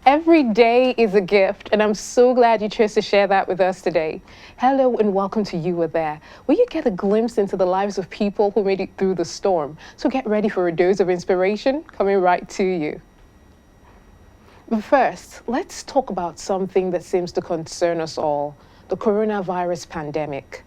Every day is a gift, and I'm so glad you chose to share that with us today. Hello and welcome to You Were There, where you get a glimpse into the lives of people who made it through the storm. So get ready for a dose of inspiration coming right to you. But first, let's talk about something that seems to concern us all, the coronavirus pandemic.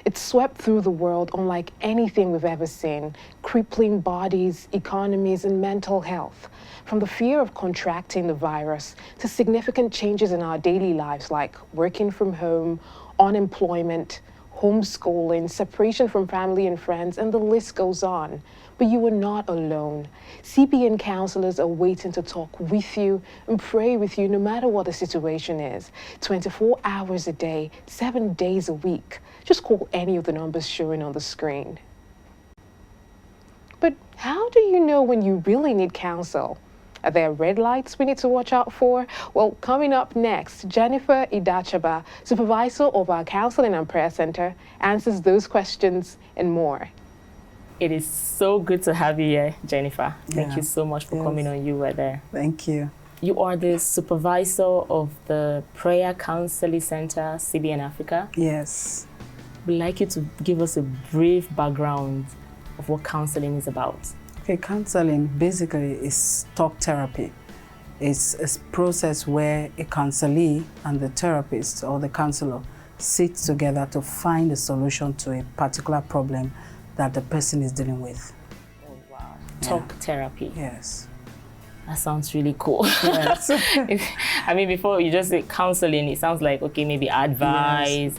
It swept through the world unlike anything we've ever seen, crippling bodies, economies, and mental health. From the fear of contracting the virus to significant changes in our daily lives like working from home, unemployment, homeschooling, separation from family and friends, and the list goes on. But you are not alone. CBN counselors are waiting to talk with you and pray with you no matter what the situation is. 24 hours a day, 7 days a week. Just call any of the numbers showing on the screen. But how do you know when you really need counsel? Are there red lights we need to watch out for? Well, coming up next, Jennifer Idachaba, supervisor of our Counseling and Prayer Center, answers those questions and more. It is so good to have you here, Jennifer. Thank you so much for coming on You Were There. Thank you. You are the supervisor of the Prayer Counseling Center, CBN Africa. Yes. We'd like you to give us a brief background of what counseling is about. Okay, counseling basically is talk therapy. It's a process where a counselee and the therapist or the counselor sit together to find a solution to a particular problem that the person is dealing with. Oh, wow. Talk therapy. Yes. That sounds really cool. Yes. I mean, before you just say counseling, it sounds like, okay, maybe advice. Yes.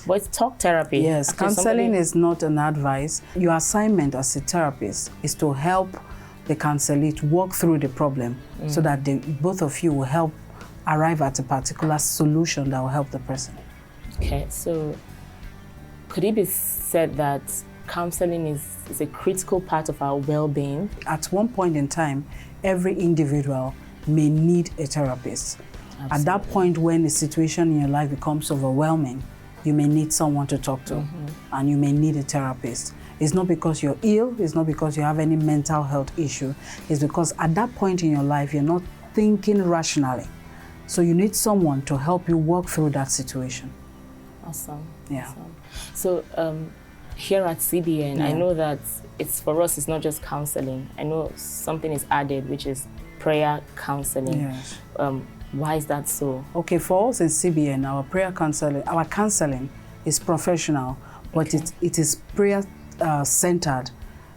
But it's talk therapy. Yes, counseling is not an advice. Your assignment as a therapist is to help the counselee to walk through the problem so that both of you will help arrive at a particular solution that will help the person. Okay, so could it be said that counseling is a critical part of our well-being? At one point in time, every individual may need a therapist. Absolutely. At that point when the situation in your life becomes overwhelming, you may need someone to talk to, and you may need a therapist. It's not because you're ill, it's not because you have any mental health issue, it's because at that point in your life, you're not thinking rationally. So you need someone to help you walk through that situation. Awesome. Yeah. Awesome. So here at CBN, I know that for us, it's not just counseling. I know something is added, which is prayer counseling. Yes. Why is that so? Okay, for us in CBN, our counseling is professional, but it is prayer centered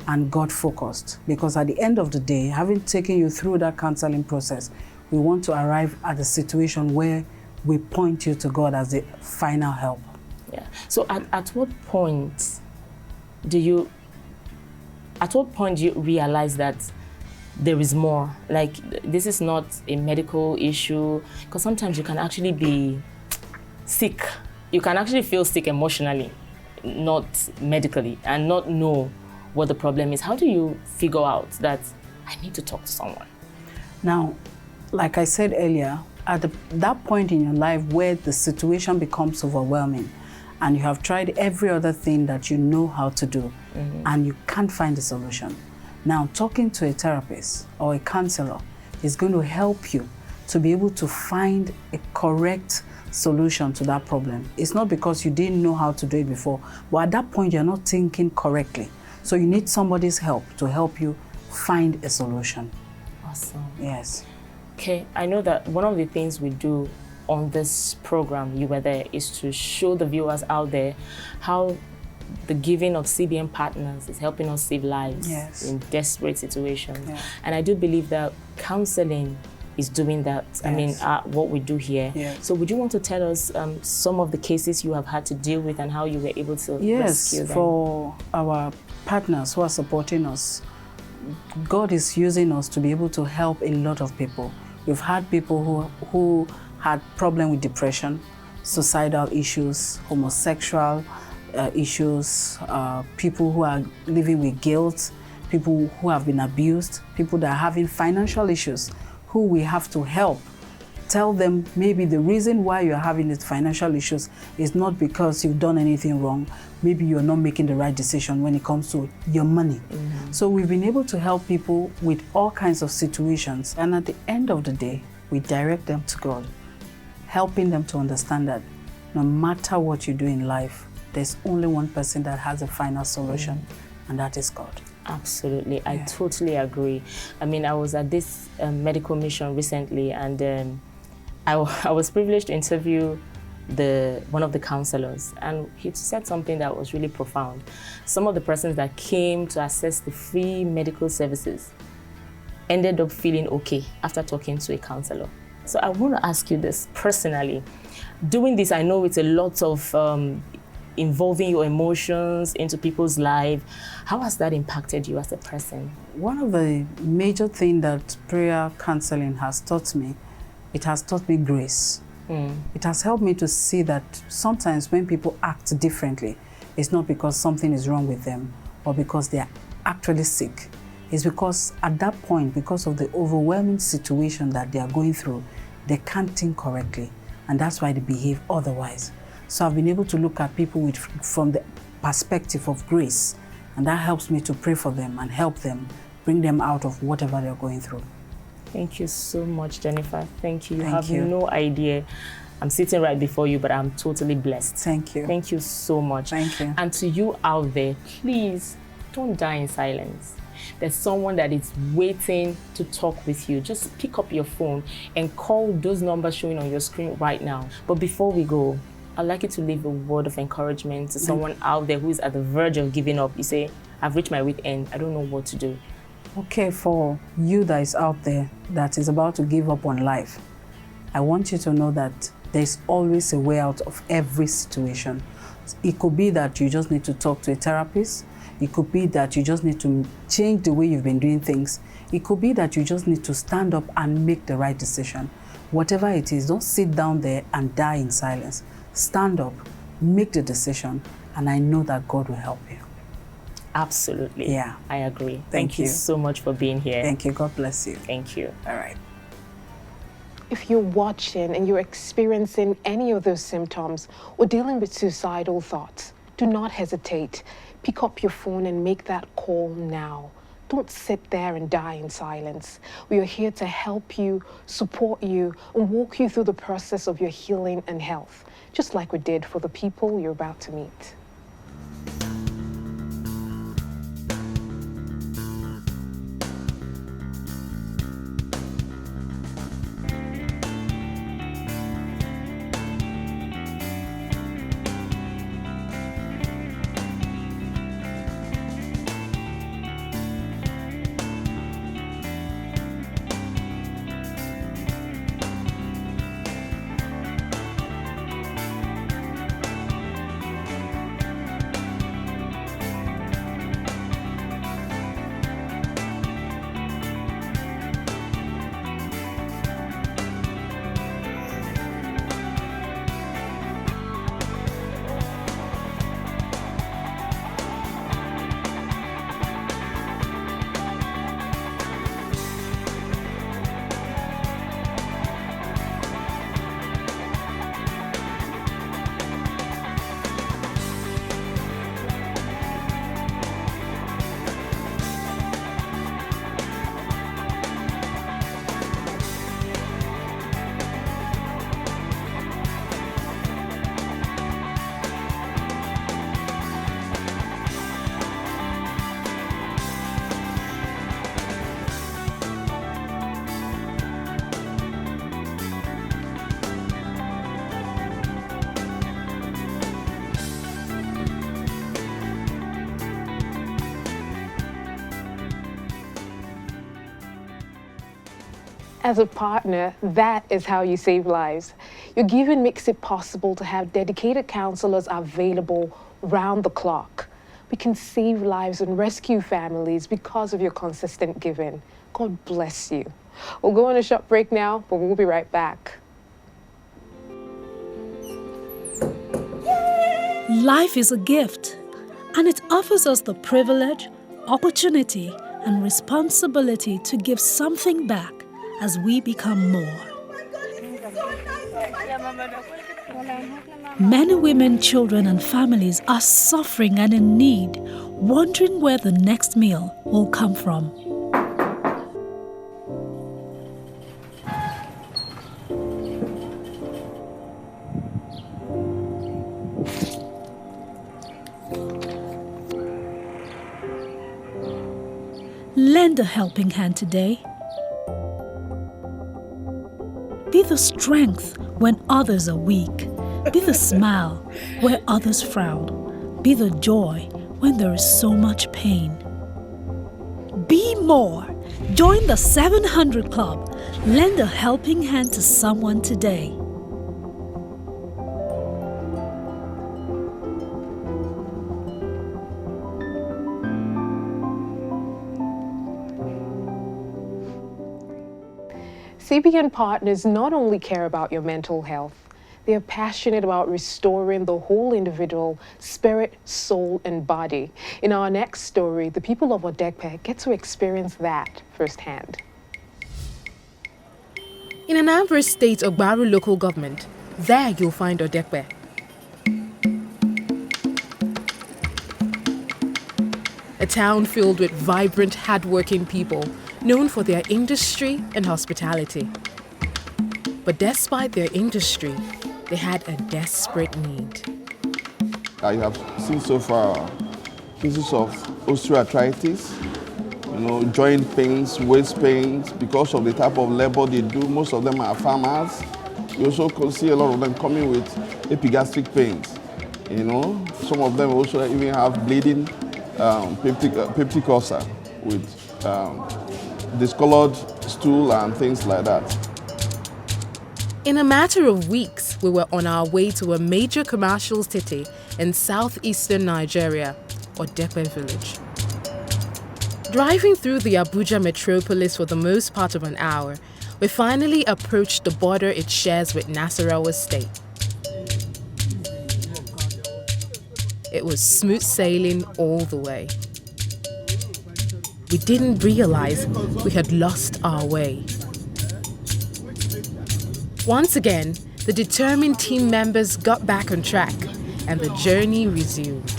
and God focused. Because at the end of the day, having taken you through that counseling process, we want to arrive at a situation where we point you to God as the final help. Yeah. So at what point do you realize that there is more? Like, this is not a medical issue, because sometimes you can actually be sick. You can actually feel sick emotionally, not medically, and not know what the problem is. How do you figure out that I need to talk to someone? Now, like I said earlier, at that point in your life where the situation becomes overwhelming and you have tried every other thing that you know how to do and you can't find a solution. Now, talking to a therapist or a counselor is going to help you to be able to find a correct solution to that problem. It's not because you didn't know how to do it before, but at that point, you're not thinking correctly. So you need somebody's help to help you find a solution. Awesome. Yes. Okay, I know that one of the things we do on this program, You Were There, is to show the viewers out there how the giving of CBN partners is helping us save lives in desperate situations. Yeah. And I do believe that counseling is doing that. Yes. I mean, what we do here. Yes. So would you want to tell us some of the cases you have had to deal with and how you were able to rescue them? Yes, for our partners who are supporting us, God is using us to be able to help a lot of people. We've had people who had problem with depression, suicidal issues, homosexual issues, people who are living with guilt, people who have been abused, people that are having financial issues, who we have to help. Tell them maybe the reason why you're having these financial issues is not because you've done anything wrong. Maybe you're not making the right decision when it comes to your money. So we've been able to help people with all kinds of situations. And at the end of the day, we direct them to God, helping them to understand that no matter what you do in life, there's only one person that has a final solution, and that is God. Absolutely. I totally agree. I mean, I was at this medical mission recently, and I was privileged to interview one of the counselors, and he said something that was really profound. Some of the persons that came to access the free medical services ended up feeling okay after talking to a counselor. So I want to ask you this personally. Doing this, I know it's a lot of involving your emotions into people's lives. How has that impacted you as a person? One of the major things that prayer counseling has taught me, it has taught me grace. It has helped me to see that sometimes when people act differently, it's not because something is wrong with them or because they are actually sick. It's because at that point, because of the overwhelming situation that they are going through, they can't think correctly, and that's why they behave otherwise. So I've been able to look at people from the perspective of grace, and that helps me to pray for them and help them, bring them out of whatever they're going through. Thank you so much, Jennifer. Thank you. You Thank have you. no idea. I'm sitting right before you, but I'm totally blessed. Thank you. Thank you so much. Thank you. And to you out there, please don't die in silence. There's someone that is waiting to talk with you. Just pick up your phone and call those numbers showing on your screen right now. But before we go, I'd like you to leave a word of encouragement to someone out there who is at the verge of giving up. You say, I've reached my wit end. I don't know what to do. Okay, for you that is out there that is about to give up on life, I want you to know that there's always a way out of every situation. It could be that you just need to talk to a therapist. It could be that you just need to change the way you've been doing things. It could be that you just need to stand up and make the right decision. Whatever it is, don't sit down there and die in silence. Stand up, make the decision, and I know that God will help you. Absolutely. Yeah. I agree. Thank you. so much for being here. Thank you. God bless you. Thank you. All right. If you're watching and you're experiencing any of those symptoms or dealing with suicidal thoughts, do not hesitate. Pick up your phone and make that call now. Don't sit there and die in silence. We are here to help you, support you, and walk you through the process of your healing and health, just like we did for the people you're about to meet. As a partner, that is how you save lives. Your giving makes it possible to have dedicated counselors available round the clock. We can save lives and rescue families because of your consistent giving. God bless you. We'll go on a short break now, but we'll be right back. Life is a gift, and it offers us the privilege, opportunity, and responsibility to give something back as we become more. Many women, children, and families are suffering and in need, wondering where the next meal will come from. Lend a helping hand today. Be the strength when others are weak. Be the smile where others frown. Be the joy when there is so much pain. Be more. Join the 700 Club. Lend a helping hand to someone today. CBN partners not only care about your mental health, they are passionate about restoring the whole individual, spirit, soul, and body. In our next story, the people of Odekpe get to experience that firsthand. In Anambra State, Ogbaru local government, there you'll find Odekpe. A town filled with vibrant, hardworking people, known for their industry and hospitality. But despite their industry, they had a desperate need. I have seen so far cases of osteoarthritis, joint pains, waist pains, because of the type of labor they do. Most of them are farmers. You also can see a lot of them coming with epigastric pains. Some of them also even have bleeding peptic ulcer with discolored stool and things like that. In a matter of weeks, we were on our way to a major commercial city in southeastern Nigeria, Odekpe village. Driving through the Abuja metropolis for the most part of an hour, we finally approached the border it shares with Nasarawa State. It was smooth sailing all the way. We didn't realize we had lost our way. Once again, the determined team members got back on track and the journey resumed.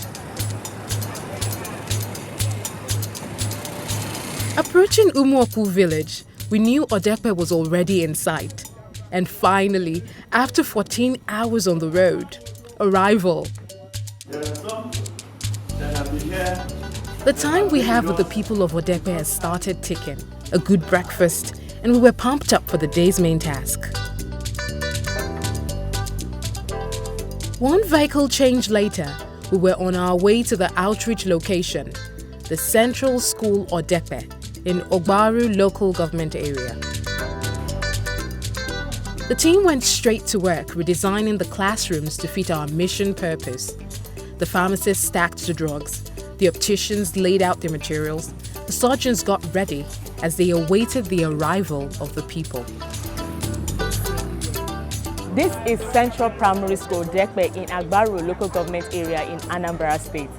Approaching Umuoku village, we knew Odekpe was already in sight. And finally, after 14 hours on the road, arrival. The time we have with the people of Odekpe has started ticking. A good breakfast, and we were pumped up for the day's main task. One vehicle change later, we were on our way to the outreach location, the Central School Odekpe in Ogbaru local government area. The team went straight to work redesigning the classrooms to fit our mission purpose. The pharmacists stacked the drugs, the opticians laid out their materials, the surgeons got ready as they awaited the arrival of the people. This is Central Primary School Odekpe in Agbaru local government area in Anambra State.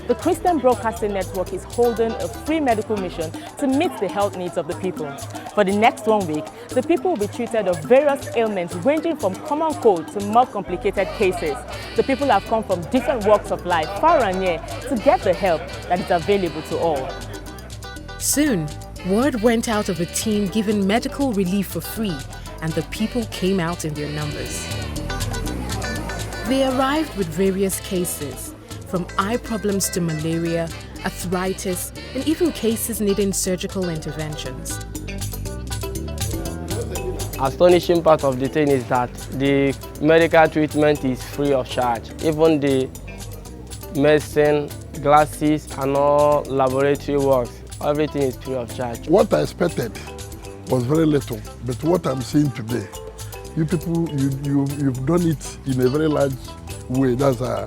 The Christian Broadcasting Network is holding a free medical mission to meet the health needs of the people. For the next 1 week, the people will be treated of various ailments ranging from common cold to more complicated cases. The people have come from different walks of life, far and near, to get the help that is available to all. Soon, word went out of a team giving medical relief for free, and the people came out in their numbers. They arrived with various cases, from eye problems to malaria, arthritis, and even cases needing surgical interventions. Astonishing part of the thing is that the medical treatment is free of charge. Even the medicine, glasses, and all laboratory works, everything is free of charge. What I expected was very little, but what I'm seeing today, you people, you've done it in a very large way. That's a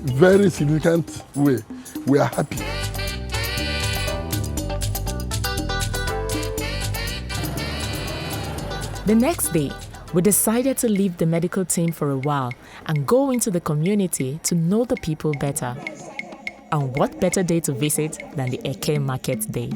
very significant way. We are happy. The next day, we decided to leave the medical team for a while and go into the community to know the people better. And what better day to visit than the Eke Market Day?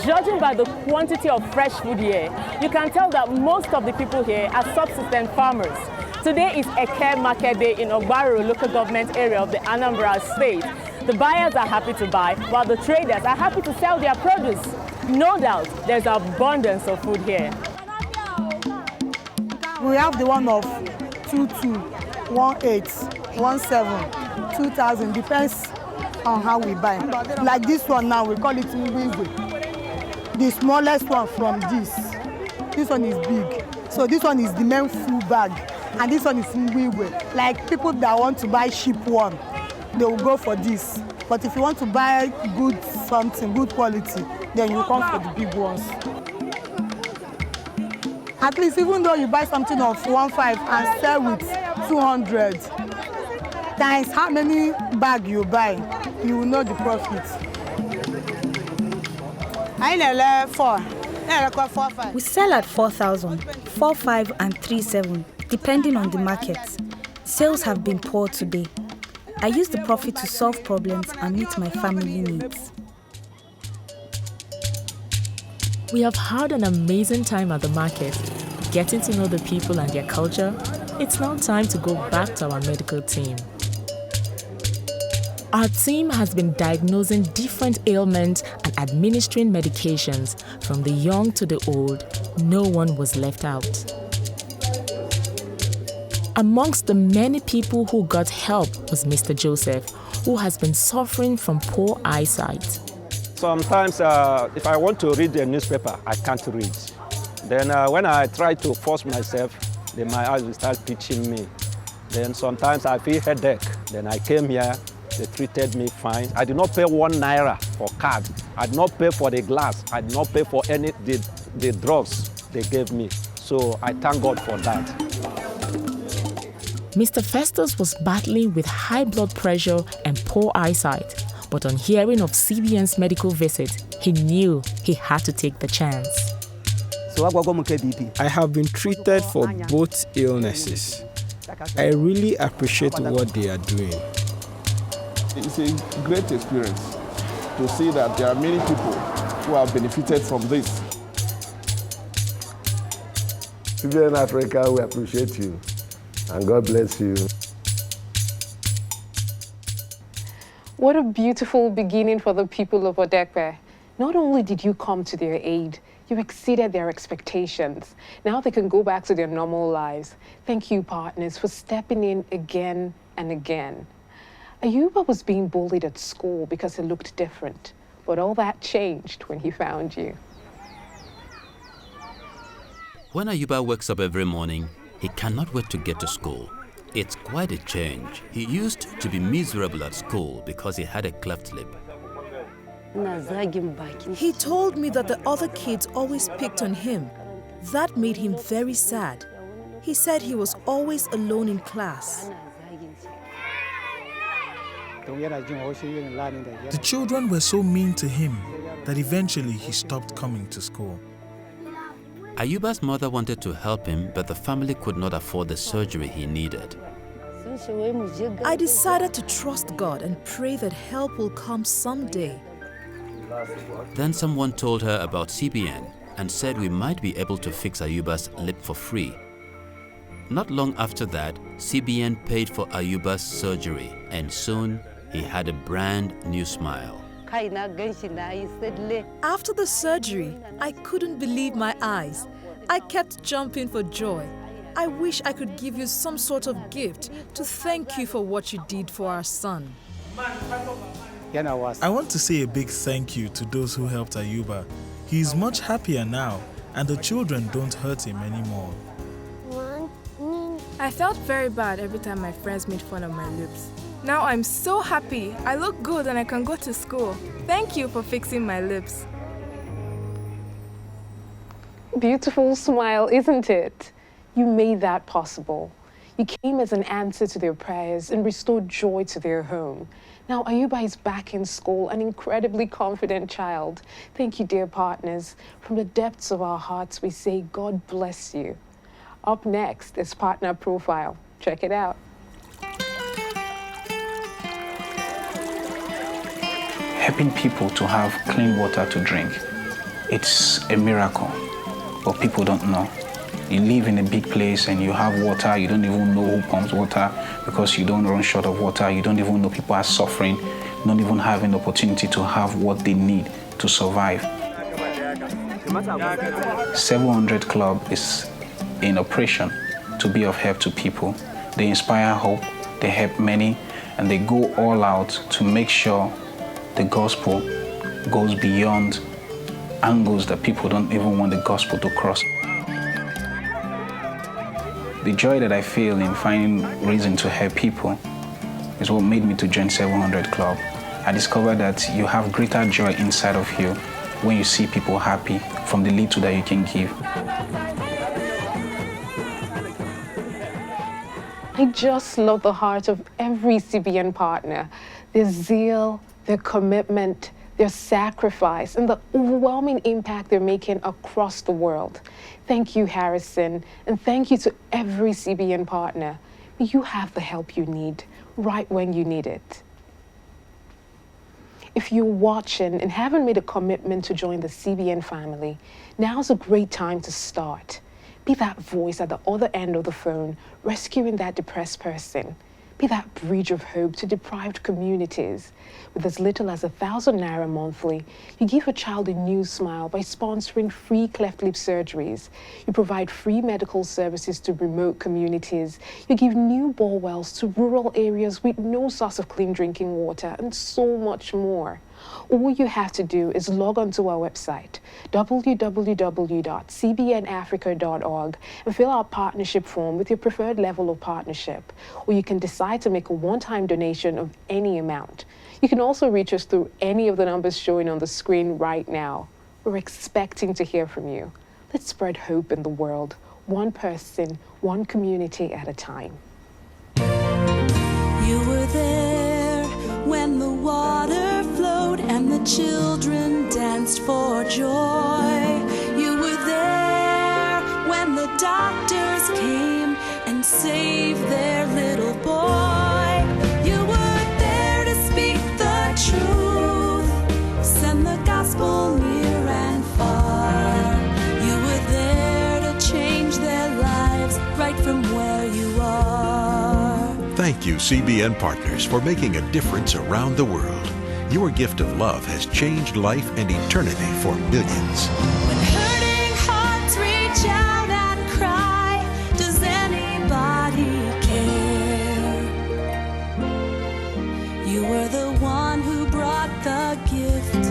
Judging by the quantity of fresh food here, you can tell that most of the people here are subsistence farmers. Today is Eke Market Day in Ogbaru local government area of the Anambra State. The buyers are happy to buy, while the traders are happy to sell their produce. No doubt, there's abundance of food here. We have the one of 22, 18, 17, 2000, depends on how we buy. Like this one now, we call it Ngwigwe. The smallest one from this one is big. So this one is the main full bag, and this one is Ngwigwe. Like people that want to buy cheap one, they will go for this. But if you want to buy good something, good quality, then you come for the big ones. At least even though you buy something of 1.5 and sell with 200, times how many bags you buy, you will know the profit. We sell at 4,000, 4.5 and 3.7, depending on the market. Sales have been poor today. I use the profit to solve problems and meet my family needs. We have had an amazing time at the market, getting to know the people and their culture. It's now time to go back to our medical team. Our team has been diagnosing different ailments and administering medications. From the young to the old, no one was left out. Amongst the many people who got help was Mr. Joseph, who has been suffering from poor eyesight. Sometimes if I want to read a newspaper, I can't read. Then when I try to force myself, then my eyes will start pitching me. Then sometimes I feel headache. Then I came here, they treated me fine. I did not pay 1 naira for card. I did not pay for the glass. I did not pay for any the drugs they gave me. So I thank God for that. Mr. Festus was battling with high blood pressure and poor eyesight. But on hearing of CBN's medical visit, he knew he had to take the chance. I have been treated for both illnesses. I really appreciate what they are doing. It's a great experience to see that there are many people who have benefited from this. CBN Africa, we appreciate you, and God bless you. What a beautiful beginning for the people of Odekpe. Not only did you come to their aid, you exceeded their expectations. Now they can go back to their normal lives. Thank you, partners, for stepping in again and again. Ayuba was being bullied at school because he looked different, but all that changed when he found you. When Ayuba wakes up every morning, he cannot wait to get to school. It's quite a change. He used to be miserable at school because he had a cleft lip. He told me that the other kids always picked on him. That made him very sad. He said he was always alone in class. The children were so mean to him that eventually he stopped coming to school. Ayuba's mother wanted to help him, but the family could not afford the surgery he needed. I decided to trust God and pray that help will come someday. Then someone told her about CBN and said we might be able to fix Ayuba's lip for free. Not long after that, CBN paid for Ayuba's surgery, and soon he had a brand new smile. After the surgery, I couldn't believe my eyes. I kept jumping for joy. I wish I could give you some sort of gift to thank you for what you did for our son. I want to say a big thank you to those who helped Ayuba. He is much happier now, and the children don't hurt him anymore. I felt very bad every time my friends made fun of my lips. Now I'm so happy. I look good and I can go to school. Thank you for fixing my lips. Beautiful smile, isn't it? You made that possible. You came as an answer to their prayers and restored joy to their home. Now Ayuba is back in school, an incredibly confident child. Thank you, dear partners. From the depths of our hearts, we say God bless you. Up next is Partner Profile. Check it out. Helping people to have clean water to drink, it's a miracle, but people don't know. You live in a big place and you have water, you don't even know who pumps water because you don't run short of water, you don't even know people are suffering, not even having the opportunity to have what they need to survive. 700 Club is in operation to be of help to people. They inspire hope, they help many, and they go all out to make sure the gospel goes beyond angles that people don't even want the gospel to cross. The joy that I feel in finding reason to help people is what made me to join 700 Club. I discovered that you have greater joy inside of you when you see people happy from the little that you can give. I just love the heart of every CBN partner, their zeal, their commitment, their sacrifice, and the overwhelming impact they're making across the world. Thank you, Harrison, and thank you to every CBN partner. You have the help you need right when you need it. If you're watching and haven't made a commitment to join the CBN family, now's a great time to start. Be that voice at the other end of the phone, rescuing that depressed person. Be that bridge of hope to deprived communities. With as little as 1,000 naira monthly, you give a child a new smile by sponsoring free cleft lip surgeries. You provide free medical services to remote communities. You give new bore wells to rural areas with no source of clean drinking water, and so much more. All you have to do is log on to our website, www.cbnafrica.org, and fill out a partnership form with your preferred level of partnership. Or you can decide to make a one-time donation of any amount. You can also reach us through any of the numbers showing on the screen right now. We're expecting to hear from you. Let's spread hope in the world, one person, one community at a time. You were there when the water flowed and the children danced for joy. You were there when the doctors came and saved their little boy. You were there to speak the truth, send the gospel near and far. You were there to change their lives right from where you are. Thank you, CBN partners, for making a difference around the world. Your gift of love has changed life and eternity for millions. When hurting hearts reach out and cry, does anybody care? You were the one who brought the gift.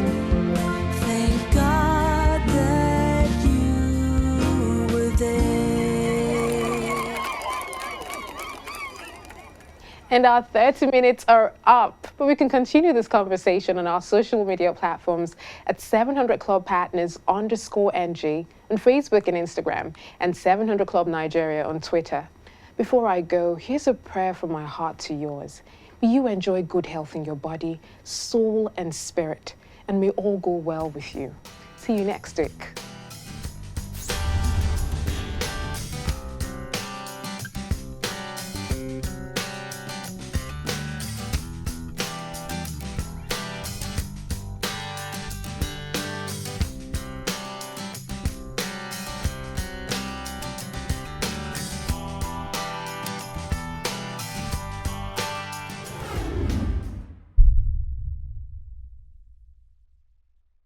Thank God that you were there. And our 30 minutes are up, but we can continue this conversation on our social media platforms at 700 Club Partners _NG on Facebook and Instagram, and 700 Club Nigeria on Twitter. Before I go, here's a prayer from my heart to yours. May you enjoy good health in your body, soul, and spirit, and may all go well with you. See you next week.